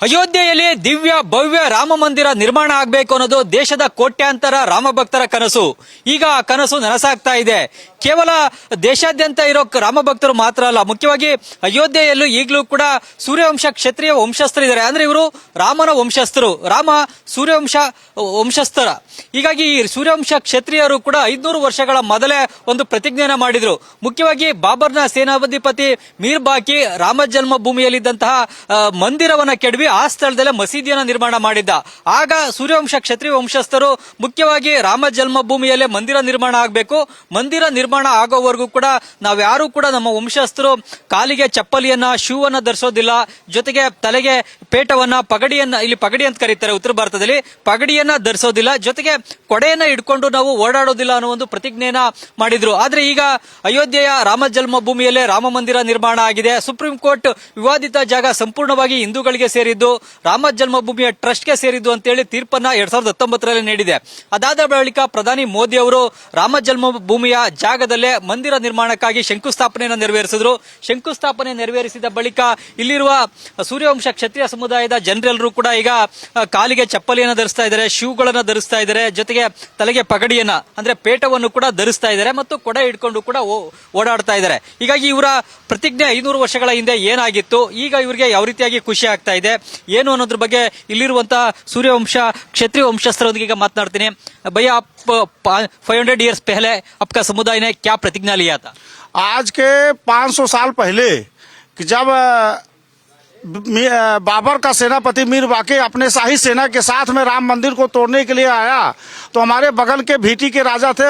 ಅಯೋಧ್ಯೆಯಲ್ಲಿ ದಿವ್ಯ ಭವ್ಯ ರಾಮ ಮಂದಿರ ನಿರ್ಮಾಣ ಆಗಬೇಕು ಅನ್ನೋದು ದೇಶದ ಕೋಟ್ಯಾಂತರ ರಾಮ ಭಕ್ತರ ಕನಸು. ಈಗ ಆ ಕನಸು ನನಸಾಗ್ತಾ ಇದೆ. ಕೇವಲ ದೇಶಾದ್ಯಂತ ಇರೋ ರಾಮ ಭಕ್ತರು ಮಾತ್ರ ಅಲ್ಲ, ಮುಖ್ಯವಾಗಿ ಅಯೋಧ್ಯೆಯಲ್ಲೂ ಈಗಲೂ ಕೂಡ ಸೂರ್ಯವಂಶ ಕ್ಷತ್ರಿಯ ವಂಶಸ್ಥರಿದ್ದಾರೆ. ಅಂದ್ರೆ ಇವರು ರಾಮನ ವಂಶಸ್ಥರು, ರಾಮ ಸೂರ್ಯವಂಶ ವಂಶಸ್ಥರ. ಹೀಗಾಗಿ ಈ ಸೂರ್ಯವಂಶ ಕ್ಷತ್ರಿಯರು ಕೂಡ 500 ವರ್ಷಗಳ ಮೊದಲೇ ಒಂದು ಪ್ರತಿಜ್ಞೆನ ಮಾಡಿದ್ರು. ಮುಖ್ಯವಾಗಿ ಬಾಬರ್ನ ಸೇನಾಧಿಪತಿ ಮೀರ್ ಬಾಕಿ ರಾಮ ಜನ್ಮಭೂಮಿಯಲ್ಲಿದ್ದಂತಹ ಮಂದಿರವನ್ನ ಕೆಡವಿ ಆ ಸ್ಥಳದಲ್ಲೇ ಮಸೀದಿಯನ್ನ ನಿರ್ಮಾಣ ಮಾಡಿದ್ದ. ಆಗ ಸೂರ್ಯವಂಶ ಕ್ಷತ್ರಿಯ ವಂಶಸ್ಥರು ಮುಖ್ಯವಾಗಿ ರಾಮ ಜನ್ಮಭೂಮಿಯಲ್ಲೇ ಮಂದಿರ ನಿರ್ಮಾಣ ಆಗಬೇಕು, ಮಂದಿರ ನಿರ್ಮಾಣ ಆಗೋವರೆಗೂ ಕೂಡ ನಾವ್ಯಾರು ಕೂಡ ನಮ್ಮ ವಂಶಸ್ಥರು ಕಾಲಿಗೆ ಚಪ್ಪಲಿಯನ್ನ ಶೂ ಅನ್ನ ಧರಿಸೋದಿಲ್ಲ, ಜೊತೆಗೆ ತಲೆಗೆ ಪೇಟವನ್ನ ಪಗಡಿಯನ್ನ, ಇಲ್ಲಿ ಪಗಡಿ ಅಂತ ಕರೀತಾರೆ ಉತ್ತರ ಭಾರತದಲ್ಲಿ, ಪಗಡಿಯನ್ನ ಧರಿಸೋದಿಲ್ಲ, ಜೊತೆಗೆ ಕೊಡೆಯನ್ನ ಇಟ್ಕೊಂಡು ನಾವು ಓಡಾಡೋದಿಲ್ಲ ಅನ್ನೋ ಒಂದು ಪ್ರತಿಜ್ಞೆಯನ್ನ ಮಾಡಿದ್ರು. ಆದ್ರೆ ಈಗ ಅಯೋಧ್ಯೆಯ ರಾಮ ಜನ್ಮಭೂಮಿಯಲ್ಲೇ ರಾಮ ಮಂದಿರ ನಿರ್ಮಾಣ ಆಗಿದೆ. ಸುಪ್ರೀಂ ಕೋರ್ಟ್ ವಿವಾದಿತ ಜಾಗ ಸಂಪೂರ್ಣವಾಗಿ ಹಿಂದೂಗಳಿಗೆ ಸೇರಿದ್ದು, ರಾಮ ಜನ್ಮಭೂಮಿಯ ಟ್ರಸ್ಟ್ಗೆ ಸೇರಿದ್ದು ಅಂತೇಳಿ ತೀರ್ಪನ್ನ 2019ರಲ್ಲಿ ನೀಡಿದೆ. ಅದಾದ ಬಳಿಕ ಪ್ರಧಾನಿ ಮೋದಿ ಅವರು ರಾಮ ಜನ್ಮಭೂಮಿಯ ಜಾಗದಲ್ಲೇ ಮಂದಿರ ನಿರ್ಮಾಣಕ್ಕಾಗಿ ಶಂಕುಸ್ಥಾಪನೆಯನ್ನು ನೆರವೇರಿಸಿದ್ರು. ಶಂಕುಸ್ಥಾಪನೆ ನೆರವೇರಿಸಿದ ಬಳಿಕ ಇಲ್ಲಿರುವ ಸೂರ್ಯವಂಶ ಕ್ಷತ್ರಿಯ ಸಮುದಾಯದ ಜನರೆಲ್ಲರೂ ಕೂಡ ಈಗ ಕಾಲಿಗೆ ಚಪ್ಪಲಿಯನ್ನು ಧರಿಸ್ತಾ ಇದ್ದಾರೆ, ಶೂಗಳನ್ನ ಧರಿಸ್ತಾ ಇದ್ದಾರೆ, ಜೊತೆಗೆ ತಲೆಗೆ ಪಗಡಿಯನ್ನ ಅಂದ್ರೆ ಪೇಟವನ್ನು ಕೂಡ ಧರಿಸ್ತಾ ಇದ್ದಾರೆ ಮತ್ತು ಕೊಡೆ ಇಟ್ಕೊಂಡು ಕೂಡ ಓಡಾಡ್ತಾ ಇದ್ದಾರೆ. ಹೀಗಾಗಿ ಇವರ ಪ್ರತಿಜ್ಞೆ 500 ವರ್ಷಗಳ ಹಿಂದೆ ಏನಾಗಿತ್ತು, ಈಗ ಇವರಿಗೆ ಯಾವ ರೀತಿಯಾಗಿ ಖುಷಿ ಆಗ್ತಾ ಇದೆ ಏನು ಅನ್ನೋದ್ರ ಬಗ್ಗೆ ಇಲ್ಲಿರುವಂತಹ ಸೂರ್ಯವಂಶ ಕ್ಷತ್ರಿಯ ವಂಶಸ್ಥರೊಂದಿಗೆ ಮಾತನಾಡ್ತೀನಿ. भैया आप 500 ईयर्स पहले आपका समुदाय ने क्या प्रतिज्ञा लिया था? आज के 500 साल पहले कि जब बाबर का सेनापति मीर बाकी अपने शाही सेना के साथ में राम मंदिर को तोड़ने के लिए आया, तो हमारे बगल के भीटी के राजा थे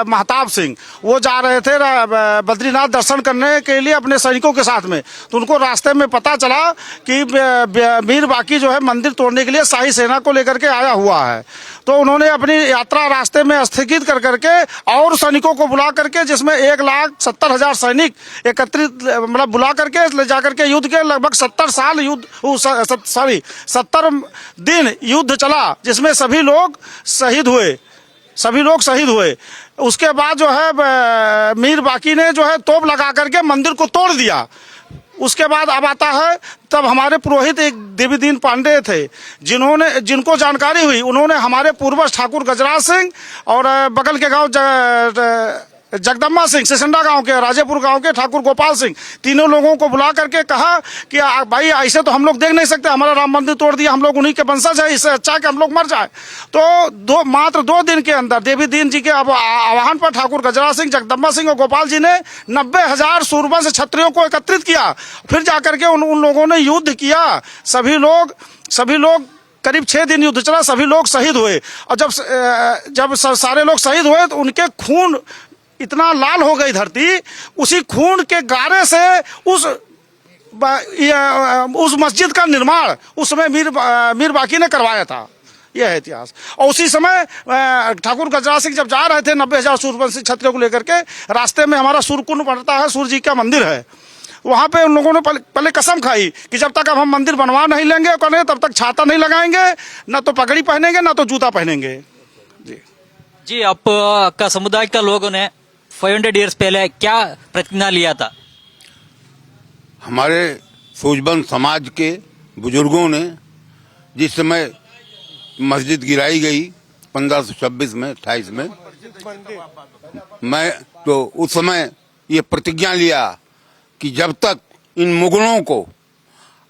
महताब सिंह, वो जा रहे थे बद्रीनाथ दर्शन करने के लिए अपने सैनिकों के साथ में। तो उनको रास्ते में पता चला कि मीर बाकी जो है मंदिर तोड़ने के लिए शाही सेना को लेकर के आया हुआ है। तो उन्होंने अपनी यात्रा रास्ते में स्थगित कर करके और सैनिकों को बुला करके, जिसमें 1,70,000 सैनिक एकत्रित मतलब बुला करके ले जाकर के युद्ध के लगभग 70 दिन युद्ध चला, जिसमें सभी लोग शहीद हुए। उसके बाद जो है मीर बाकी ने जो है तोप लगा करके मंदिर को तोड़ दिया। उसके बाद अब आता है, तब हमारे पुरोहित एक देवीदीन पांडे थे, जिनको जानकारी हुई, उन्होंने हमारे पूर्वज ठाकुर गजराज सिंह और बगल के गांव जगदम्बा सिंह, सिसंडा गांव के, राजेपुर गांव के ठाकुर गोपाल सिंह, तीनों लोगों को बुला करके कहा कि भाई ऐसे तो हम लोग देख नहीं सकते, हमारा राम मंदिर तोड़ दिया, हम लोग उन्हीं के वंशज है, इससे अच्छा कि हम लोग मर जाए। तो मात्र 2 दिन के अंदर देवी दीन जी के आह्वान पर ठाकुर गजराज सिंह, जगदम्बा सिंह और गोपाल जी ने 90,000 सूरबंश क्षत्रियों को एकत्रित किया। फिर जाकर के उन लोगों ने युद्ध किया। सभी लोग करीब 6 दिन युद्ध चला, सभी लोग शहीद हुए। और जब सारे लोग शहीद हुए तो उनके खून इतना लाल हो गई धरती, उसी खून के गारे से उस मस्जिद का निर्माण उस समय मीर बाकी ने करवाया था। यह है इतिहास। और उसी समय ठाकुर गजराज सिंह जब जा रहे थे 90,000 सूर्यवंशी क्षत्रियों को लेकर के, रास्ते में हमारा सूर्यकुंड पड़ता है, सूर्य जी का मंदिर है, वहां पे उन लोगों ने पहले कसम खाई कि जब तक अब हम मंदिर बनवा नहीं लेंगे तब तक छाता नहीं लगाएंगे, न तो पगड़ी पहनेंगे, न तो जूता पहनेंगे। जी, आपका समुदाय का लोगों ने 500 ईयर्स पहले क्या प्रतिज्ञा लिया था? हमारे सूजबंद समाज के बुजुर्गों ने जिस समय मस्जिद गिराई गई 1526 में 28 में, मैं तो उस समय ये प्रतिज्ञा लिया कि जब तक इन मुगलों को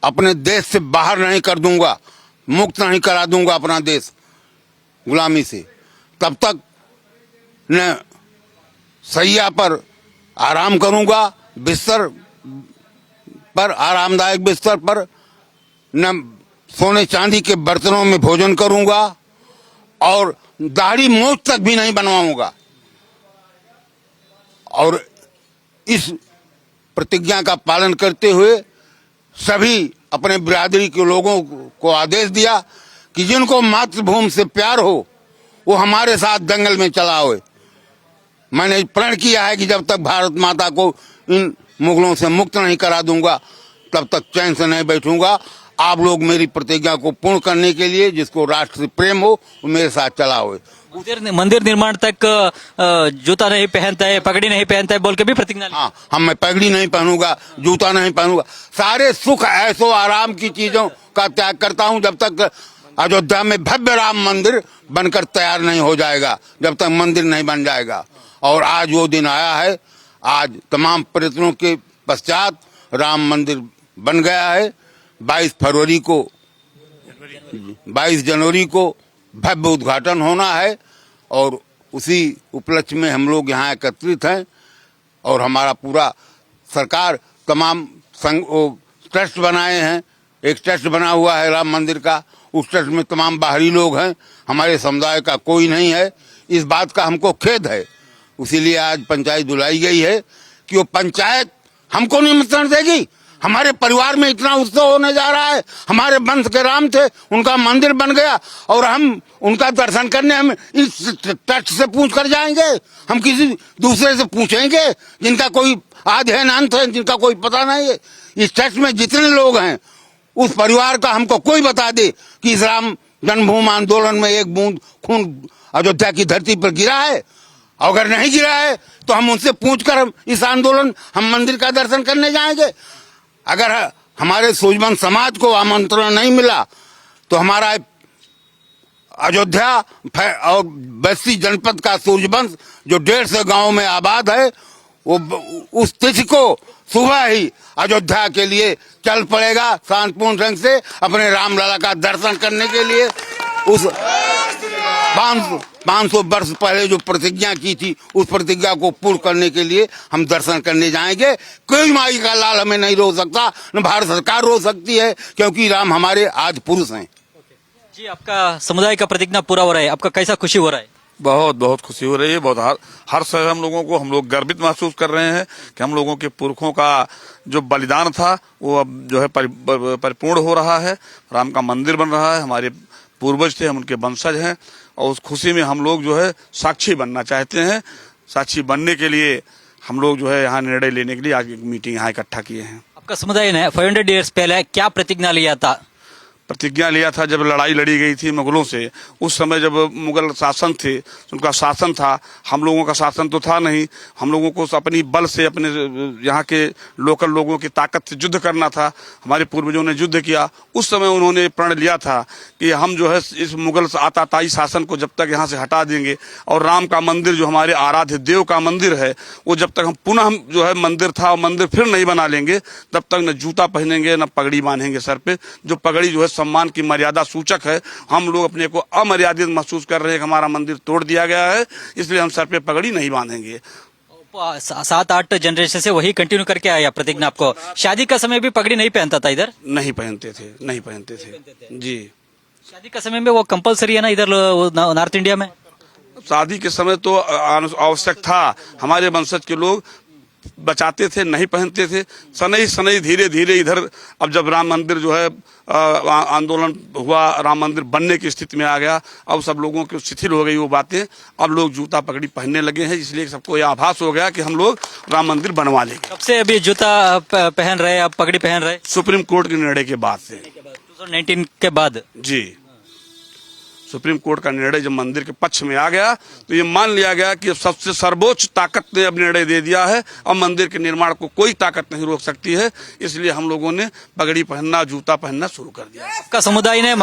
अपने देश से बाहर नहीं कर दूंगा, मुक्त नहीं करा दूंगा अपना देश गुलामी से, तब तक न सैया पर आराम करूंगा, बिस्तर पर आरामदायक बिस्तर पर न सोने चांदी के बर्तनों में भोजन करूंगा, और दाढ़ी मूंछ तक भी नहीं बनवाऊंगा। और इस प्रतिज्ञा का पालन करते हुए सभी अपने बिरादरी के लोगों को आदेश दिया कि जिनको मातृभूमि से प्यार हो वो हमारे साथ दंगल में चला आए। मैंने प्रण किया है कि जब तक भारत माता को इन मुगलों से मुक्त नहीं करा दूंगा तब तक चैन से नहीं बैठूंगा। आप लोग मेरी प्रतिज्ञा को पूर्ण करने के लिए, जिसको राष्ट्र से प्रेम हो, वो मेरे साथ चला हो। मंदिर निर्माण तक जूता नहीं पहनता है, पगड़ी नहीं पहनता है बोल के भी प्रतिज्ञा ली। हाँ, मैं पगड़ी नहीं पहनूंगा, जूता नहीं पहनूंगा, सारे सुख ऐसो आराम की चीजों का त्याग करता हूँ जब तक अयोध्या में भव्य राम मंदिर बनकर तैयार नहीं हो जाएगा, जब तक मंदिर नहीं बन जाएगा। और आज वो दिन आया है, आज तमाम प्रयत्नों के पश्चात राम मंदिर बन गया है। 22 जनवरी को भव्य उद्घाटन होना है और उसी उपलक्ष्य में हम लोग यहाँ एकत्रित हैं। और हमारा पूरा सरकार तमाम ट्रस्ट बनाए हैं, एक ट्रस्ट बना हुआ है राम मंदिर का, उस ट्रस्ट में तमाम बाहरी लोग हैं, हमारे समुदाय का कोई नहीं है। इस बात का हमको खेद है, इसीलिए आज पंचायत बुलाई गई है कि वो पंचायत हमको निमंत्रण देगी। हमारे परिवार में इतना उत्सव होने जा रहा है, हमारे वंश के राम थे, उनका मंदिर बन गया और हम उनका दर्शन करने हम इस ट्रस्ट से पूछ कर जाएंगे? हम किसी दूसरे से पूछेंगे जिनका कोई आदि है, अंत है, जिनका कोई पता नहीं है? इस ट्रस्ट में जितने लोग हैं, उस परिवार का हमको कोई बता दे कि इस राम जन्मभूमि आंदोलन में एक बूंद खून अयोध्या की धरती पर गिरा है। अगर नहीं गिरा है तो हम उनसे पूछकर हम इस आंदोलन, हम मंदिर का दर्शन करने जाएंगे। अगर हमारे सूझबंद समाज को आमंत्रण नहीं मिला तो हमारा अयोध्या और बस्ती जनपद का सूझबंद जो 150 गांव में आबाद है, वो उस तिथि को सुबह ही अयोध्या के लिए चल पड़ेगा शांतिपूर्ण ढंग से अपने रामलला का दर्शन करने के लिए। उस 500 वर्ष पहले जो प्रतिज्ञा की थी, उस प्रतिज्ञा को पूर्ण करने के लिए हम दर्शन करने जाएंगे। कोई माई का लाल हमें नहीं रोक सकता, न भारत सरकार रोक सकती है, क्योंकि राम हमारे आज पुरुष हैं। जी, आपका समुदाय का प्रतिज्ञा पूरा हो रहा है, आपका कैसा खुशी हो रहा है? बहुत बहुत खुशी हो रही है, बहुत हर शहर हम लोगों को, हम लोग गर्वित महसूस कर रहे हैं कि हम लोगों के पुरखों का जो बलिदान था वो अब जो है परिपूर्ण हो रहा है। राम का मंदिर बन रहा है, हमारे पूर्वज थे, हम उनके वंशज हैं और उस खुशी में हम लोग जो है साक्षी बनना चाहते हैं। साक्षी बनने के लिए हम लोग जो है यहाँ निर्णय लेने के लिए आज एक मीटिंग यहाँ इकट्ठा किए हैं। आपका समुदाय ने 500 ईयर्स पहले क्या प्रतिज्ञा लिया था? प्रतिज्ञा लिया था जब लड़ाई लड़ी गई थी मुगलों से, उस समय जब मुगल शासन थे, उनका शासन था, हम लोगों का शासन तो था नहीं। हम लोगों को अपनी बल से, अपने यहाँ के लोकल लोगों की ताकत से युद्ध करना था। हमारे पूर्वजों ने युद्ध किया। उस समय उन्होंने प्रण लिया था कि हम जो है इस मुगल आताताई शासन को जब तक यहाँ से हटा देंगे और राम का मंदिर जो हमारे आराध्य देव का मंदिर है, वो जब तक हम पुनः जो है मंदिर था, मंदिर फिर नहीं बना लेंगे, तब तक न जूता पहनेंगे न पगड़ी बांधेंगे सर पे। जो पगड़ी जो है सम्मान की मर्यादा सूचक है, हम लोग अपने को अमर्यादित महसूस कर रहे हैं कि हमारा मंदिर तोड़ दिया गया है, इसलिए हम सर पे पगड़ी नहीं बांधेंगे। 7-8 जनरेशन से वही कंटिन्यू करके आया प्रतिज्ञा। आपको शादी का समय भी पगड़ी नहीं पहनता था इधर? नहीं पहनते थे जी। शादी का समय में वो कंपलसरी है ना इधर नॉर्थ इंडिया में? शादी के समय तो आवश्यक था, हमारे वंशज के लोग बचाते थे, नहीं पहनते थे। सनई धीरे धीरे इधर अब जब राम मंदिर जो है आंदोलन हुआ, राम मंदिर बनने की स्थिति में आ गया, अब सब लोगों की शिथिल हो गई वो बातें, अब लोग जूता पगड़ी पहनने लगे हैं, इसलिए सबको यह आभास हो गया कि हम लोग राम मंदिर बनवा लेंगे। कब से अभी जूता पहन रहे, अब पगड़ी पहन रहे? सुप्रीम कोर्ट के निर्णय के बाद से, 2019 के बाद जी। सुप्रीम कोर्ट का निर्णय जब मंदिर के पक्ष में आ गया तो ये मान लिया गया कि सबसे सर्वोच्च ताकत ने अब निर्णय दे दिया है, अब मंदिर के निर्माण को कोई ताकत नहीं रोक सकती है, इसलिए हम लोगों ने पगड़ी पहनना, जूता पहनना शुरू कर दिया। आपका समुदाय ने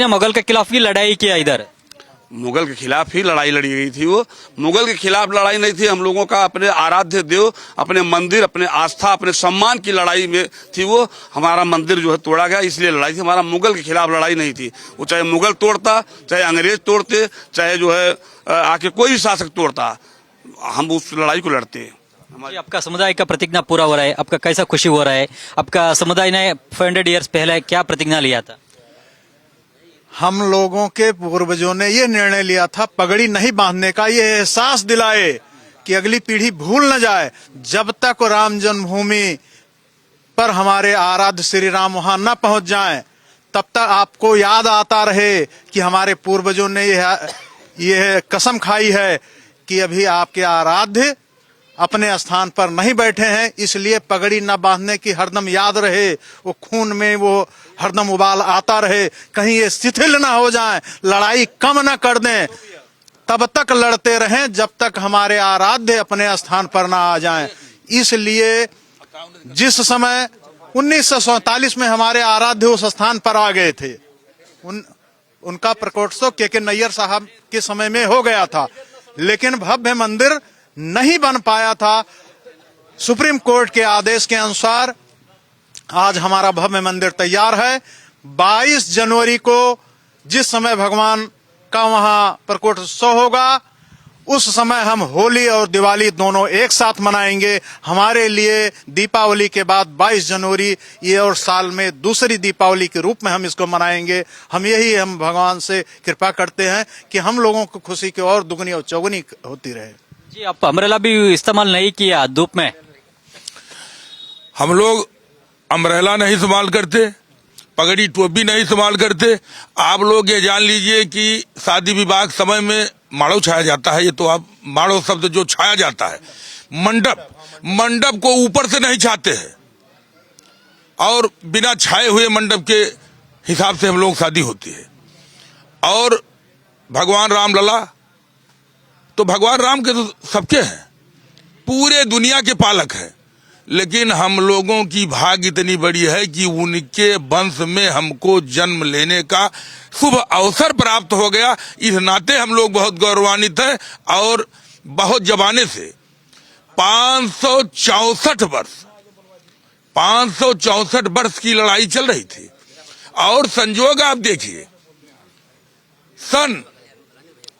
मुगल के खिलाफ भी लड़ाई किया इधर? मुगल के खिलाफ ही लड़ाई लड़ी गई थी। वो मुगल के खिलाफ लड़ाई नहीं थी, हम लोगों का अपने आराध्य देव, अपने मंदिर, अपने आस्था, अपने सम्मान की लड़ाई में थी। वो हमारा मंदिर जो है तोड़ा गया, इसलिए लड़ाई थी। हमारा मुगल के खिलाफ लड़ाई नहीं थी। वो चाहे मुगल तोड़ता, चाहे अंग्रेज तोड़ते, चाहे जो है आके कोई भी शासक तोड़ता, हम उस लड़ाई को लड़ते। आपका समुदाय का प्रतिज्ञा पूरा हो रहा है, आपका कैसा खुशी हो रहा है? आपका समुदाय ने 500 ईयर्स पहले क्या प्रतिज्ञा लिया था? हम लोगों के पूर्वजों ने ये निर्णय लिया था पगड़ी नहीं बांधने का, ये एहसास दिलाए कि अगली पीढ़ी भूल न जाए, जब तक राम जन्मभूमि पर हमारे आराध्य श्री राम वहां न पहुंच जाएं, तब तक आपको याद आता रहे कि हमारे पूर्वजों ने यह कसम खाई है कि अभी आपके आराध्य अपने स्थान पर नहीं बैठे हैं, इसलिए पगड़ी न बांधने की हरदम याद रहे, वो खून में वो हरदम उबाल आता रहे, कहीं ये शिथिल न हो जाए, लड़ाई कम न कर दें, तब तक लड़ते रहें जब तक हमारे आराध्य अपने स्थान पर न आ जाएं। इसलिए जिस समय 1947 में हमारे आराध्य उस स्थान पर आ गए थे, उनका प्रकोत्सव के नैयर साहब के समय में हो गया था, लेकिन भव्य मंदिर नहीं बन पाया था। सुप्रीम कोर्ट के आदेश के अनुसार आज हमारा भव्य मंदिर तैयार है। 22 जनवरी को जिस समय भगवान का वहां प्रकोत्सव होगा, उस समय हम होली और दिवाली दोनों एक साथ मनाएंगे। हमारे लिए दीपावली के बाद 22 जनवरी ये और साल में दूसरी दीपावली के रूप में हम इसको मनाएंगे। हम भगवान से कृपा करते हैं कि हम लोगों को खुशी की और दुगनी और चौगुनी होती रहे। जी, आप अम्ब्रेला भी इस्तेमाल नहीं किया धूप में? हम लोग अम्ब्रेला नहीं इस्तेमाल करते, पगड़ी टोपी नहीं इस्तेमाल करते। आप लोग ये जान लीजिए कि शादी विवाह के समय में माड़ो छाया जाता है, ये तो आप माड़ो शब्द जो छाया जाता है, मंडप को ऊपर से नहीं छाते हैं, और बिना छाए हुए मंडप के हिसाब से हम लोग शादी होती है। और भगवान राम लला, तो भगवान राम के तो सबके हैं, पूरे दुनिया के पालक हैं, लेकिन हम लोगों की भाग्य इतनी बड़ी है कि उनके वंश में हमको जन्म लेने का शुभ अवसर प्राप्त हो गया। इस नाते हम लोग बहुत गौरवान्वित हैं। और बहुत जमाने से 564 वर्ष की लड़ाई चल रही थी। और संजोग आप देखिए, सन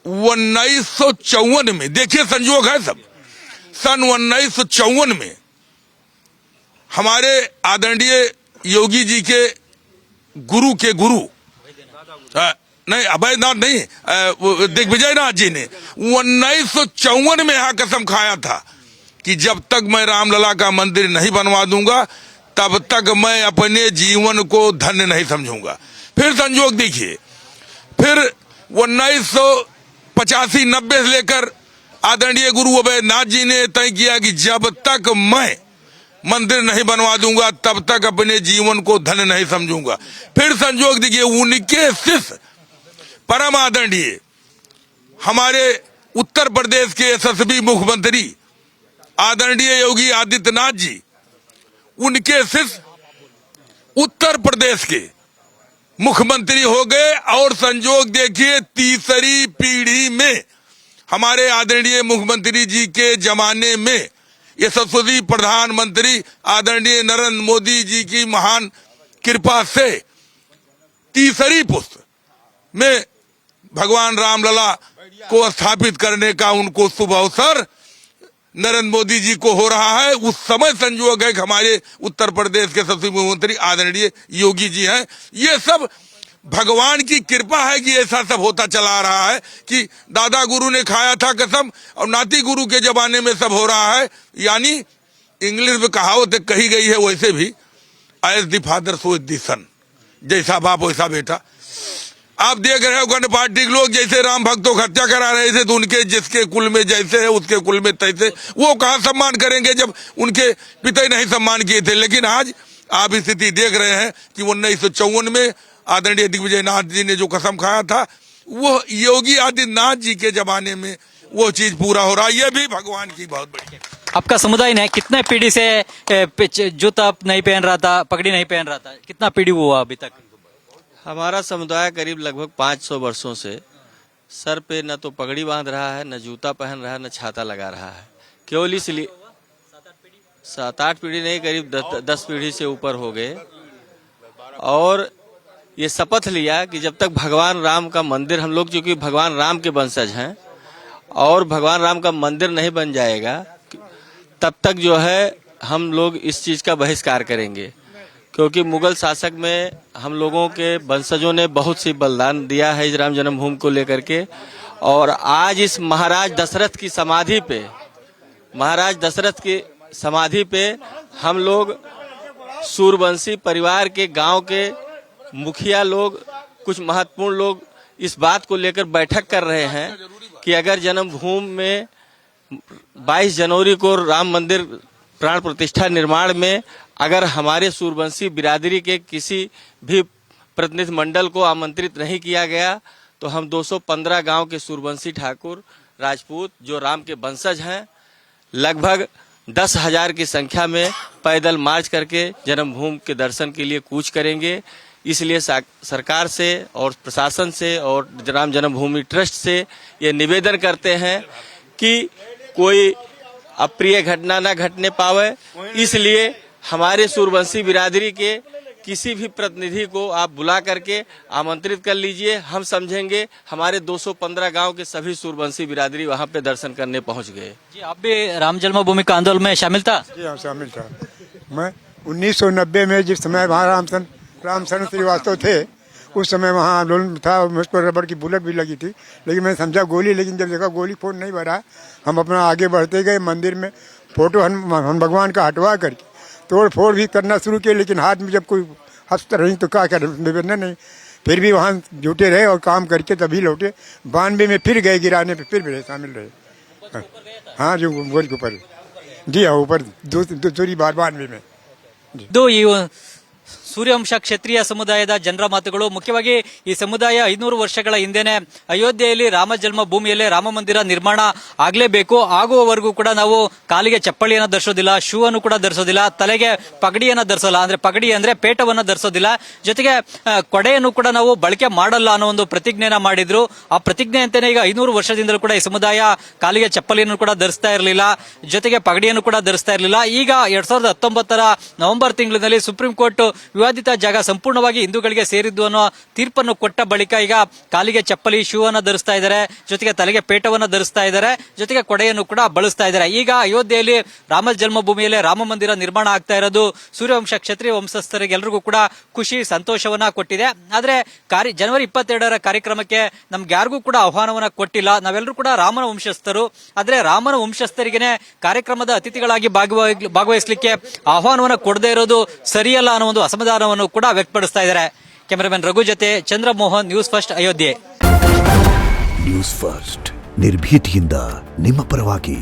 1954 में, देखिए संजोग है सब, सन 1954 में हमारे आदरणीय योगी जी के गुरु नहीं, अभयनाथ नहीं, दिग्विजय नाथ जी ने 1954 में यहाँ कसम खाया था कि जब तक मैं रामलला का मंदिर नहीं बनवा दूंगा तब तक मैं अपने जीवन को धन्य नहीं समझूंगा। फिर संजोग देखिए, फिर 1985-90 से लेकर आदरणीय गुरु अभयनाथ जी ने तय किया कि जब तक मैं मंदिर नहीं बनवा दूंगा तब तक अपने जीवन को धन्य नहीं समझूंगा। फिर संजोग देखिए, उनके शिष्य परम आदरणीय हमारे उत्तर प्रदेश के यशस्वी मुख्यमंत्री आदरणीय योगी आदित्यनाथ जी, उनके शिष्य उत्तर प्रदेश के मुख्यमंत्री हो गए। और संजोग देखिए, तीसरी पीढ़ी में हमारे आदरणीय मुख्यमंत्री जी के जमाने में यशस्वी प्रधानमंत्री आदरणीय नरेंद्र मोदी जी की महान कृपा से तीसरी पुस्त में भगवान रामलला को स्थापित करने का उनको शुभ अवसर नरेंद्र मोदी जी को हो रहा है। उस समय संजोग है कि हमारे उत्तर प्रदेश के सबसे मुख्यमंत्री आदरणीय योगी जी हैं। ये सब भगवान की कृपा है कि ऐसा सब होता चला आ रहा है कि दादा गुरु ने खाया था कसम और नाती गुरु के जमाने में सब हो रहा है। यानी इंग्लिश में कहावत कही गई है, वैसे भी as the father so is the son, जैसा बाप वैसा बेटा। आप देख रहे हो गण पार्टी के लोग जैसे राम भक्तों की हत्या करा रहे थे, तो उनके जिसके कुल में जैसे है उसके कुल में तैसे, वो कहाँ सम्मान करेंगे जब उनके पिता नहीं सम्मान किए थे। लेकिन आज आप स्थिति देख रहे हैं कि 1954 में आदरणीय दिग्विजय नाथ जी ने जो कसम खाया था, वो योगी आदित्यनाथ जी के जमाने में वो चीज पूरा हो रहा है। ये भी भगवान की बहुत बड़ी। आपका समुदाय ने कितने पीढ़ी से जूता नहीं पहन रहा था, पगड़ी नहीं पहन रहा था, कितना पीढ़ी हुआ अभी तक? हमारा समुदाय करीब लगभग 500 वर्षों से सर पे न तो पगड़ी बांध रहा है, न जूता पहन रहा है, न छाता लगा रहा है। केवल इसलिए 7-8 पीढ़ी नहीं, करीब 10 पीढ़ी से ऊपर हो गए। और ये शपथ लिया कि जब तक भगवान राम का मंदिर, हम लोग चूंकि भगवान राम के वंशज हैं और भगवान राम का मंदिर नहीं बन जाएगा तब तक जो है हम लोग इस चीज का बहिष्कार करेंगे। क्योंकि मुगल शासक में हम लोगों के वंशजों ने बहुत सी बलिदान दिया है इस राम जन्मभूमि को लेकर के। और आज इस महाराज दशरथ की समाधि पे हम लोग सूरवंशी परिवार के गांव के मुखिया लोग, कुछ महत्वपूर्ण लोग इस बात को लेकर बैठक कर रहे हैं कि अगर जन्मभूमि में 22 जनवरी को राम मंदिर प्राण प्रतिष्ठा निर्माण में अगर हमारे सूर्यवंशी बिरादरी के किसी भी प्रतिनिधि मंडल को आमंत्रित नहीं किया गया तो हम 215 गांव के सूर्यवंशी ठाकुर राजपूत जो राम के वंशज हैं लगभग 10,000 की संख्या में पैदल मार्च करके जन्मभूमि के दर्शन के लिए कूच करेंगे। इसलिए सरकार से और प्रशासन से और राम जन्मभूमि ट्रस्ट से ये निवेदन करते हैं कि कोई अप्रिय घटना न घटने पावे, इसलिए हमारे सूर्यवंशी बिरादरी के किसी भी प्रतिनिधि को आप बुला करके आमंत्रित कर लीजिए। हम समझेंगे हमारे 215 गांव के सभी सूर्यवंशी बिरादरी वहां पे दर्शन करने पहुंच गए। जी आप भी राम जन्मभूमि का आंदोलन में शामिल था? जी हाँ, शामिल था। मैं 1990 में जिस समय वहाँ रामचंद्र श्रीवास्तव थे उस समय वहाँ आंदोलन था, मुझ पर रबड़ की बुलेट भी लगी थी, लेकिन मैंने समझा गोली, लेकिन जब देखा गोली फोड़ नहीं भरा, हम अपना आगे बढ़ते गए। मंदिर में फोटो हम भगवान का हटवा करके तोड़ फोड़ भी करना शुरू किया, लेकिन हाथ में जब कोई हंसता रही तो क्या करें, निवेदन नहीं। फिर भी वहाँ जुटे रहे और काम करके तभी लौटे। 92 में फिर गए गिराने पे, फिर भी शामिल रहे। हाँ जो गोल के ऊपर, जी हाँ ऊपर दूसरी बार 92 में। ಇದು ಈ ಸೂರ್ಯವಂಶ ಕ್ಷತ್ರಿಯ ಸಮುದಾಯದ ಜನರ ಮಾತುಗಳು. ಮುಖ್ಯವಾಗಿ ಈ ಸಮುದಾಯ 500 ವರ್ಷಗಳ ಹಿಂದೆನೆ ಅಯೋಧ್ಯೆಯಲ್ಲಿ ರಾಮ ಜನ್ಮಭೂಮಿಯಲ್ಲೇ ರಾಮ ಮಂದಿರ ನಿರ್ಮಾಣ ಆಗಲೇಬೇಕು, ಆಗುವವರೆಗೂ ಕೂಡ ನಾವು ಕಾಲಿಗೆ ಚಪ್ಪಳಿಯನ್ನು ಧರಿಸೋದಿಲ್ಲ, ಶೂ ಅನ್ನು ಕೂಡ ಧರಿಸೋದಿಲ್ಲ, ತಲೆಗೆ ಪಗಡಿಯನ್ನು ಧರಿಸೋಲ್ಲ, ಅಂದ್ರೆ ಪಗಡಿ ಅಂದ್ರೆ ಪೇಟವನ್ನು ಧರಿಸೋದಿಲ್ಲ, ಜೊತೆಗೆ ಕೊಡೆಯನ್ನು ಕೂಡ ನಾವು ಬಳಕೆ ಮಾಡಲ್ಲ ಅನ್ನೋ ಒಂದು ಪ್ರತಿಜ್ಞೆನ ಮಾಡಿದ್ರು. ಆ ಪ್ರತಿಜ್ಞೆ ಅಂತಾನೆ ಈಗ 500 ವರ್ಷದಿಂದಲೂ ಕೂಡ ಈ ಸಮುದಾಯ ಕಾಲಿಗೆ ಚಪ್ಪಲಿಯನ್ನು ಕೂಡ ಧರಿಸ್ತಾ ಇರಲಿಲ್ಲ, ಜೊತೆಗೆ ಪಗಡಿಯನ್ನು ಕೂಡ ಧರಿಸ್ತಾ ಇರಲಿಲ್ಲ. ಈಗ 2019 ನವೆಂಬರ್ ತಿಂಗಳಿನಲ್ಲಿ ಸುಪ್ರೀಂ ಕೋರ್ಟ್ ವಿವಾದಿತ ಜಾಗ ಸಂಪೂರ್ಣವಾಗಿ ಹಿಂದೂಗಳಿಗೆ ಸೇರಿದ್ದು ಅನ್ನೋ ತೀರ್ಪನ್ನು ಕೊಟ್ಟ ಬಳಿಕ ಈಗ ಕಾಲಿಗೆ ಚಪ್ಪಲಿ, ಶೂ ಅನ್ನು ಧರಿಸ್ತಾ ಇದ್ದಾರೆ, ಜೊತೆಗೆ ತಲೆಗೆ ಪೇಟವನ್ನು ಧರಿಸ್ತಾ ಇದ್ದಾರೆ, ಜೊತೆಗೆ ಕೊಡೆಯನ್ನು ಕೂಡ ಬಳಸ್ತಾ ಇದ್ದಾರೆ. ಈಗ ಅಯೋಧ್ಯೆಯಲ್ಲಿ ರಾಮ ಜನ್ಮಭೂಮಿಯಲ್ಲಿ ರಾಮ ಮಂದಿರ ನಿರ್ಮಾಣ ಆಗ್ತಾ ಇರೋದು ಸೂರ್ಯವಂಶ ಕ್ಷತ್ರಿಯ ವಂಶಸ್ಥರಿಗೆ ಎಲ್ಲರಿಗೂ ಕೂಡ ಖುಷಿ ಸಂತೋಷವನ್ನ ಕೊಟ್ಟಿದೆ. ಆದ್ರೆ ಜನವರಿ 22ರ ಕಾರ್ಯಕ್ರಮಕ್ಕೆ ನಮ್ಗೆ ಯಾರಿಗೂ ಕೂಡ ಆಹ್ವಾನವನ್ನ ಕೊಟ್ಟಿಲ್ಲ. ನಾವೆಲ್ಲರೂ ಕೂಡ ರಾಮನ ವಂಶಸ್ಥರು, ಆದ್ರೆ ರಾಮನ ವಂಶಸ್ಥರಿಗೆನೆ ಕಾರ್ಯಕ್ರಮದ ಅತಿಥಿಗಳಾಗಿ ಭಾಗವಹಿಸಲಿಕ್ಕೆ ಆಹ್ವಾನವನ್ನ ಕೊಡದೇ ಇರೋದು ಸರಿಯಲ್ಲ ಅನ್ನೋ ಒಂದು ಅಸಮಾಧಾನವನ್ನು ಕೂಡ ವ್ಯಕ್ತಪಡಿಸ್ತಾ ಇದ್ದಾರೆ. ಕ್ಯಾಮರಾಮನ್ ರಘು ಜೊತೆ Chandramohan, news first Ayodhya. News first ನಿರ್ಭೀತಿಯಿಂದ ನಿಮ್ಮ ಪರವಾಗಿ.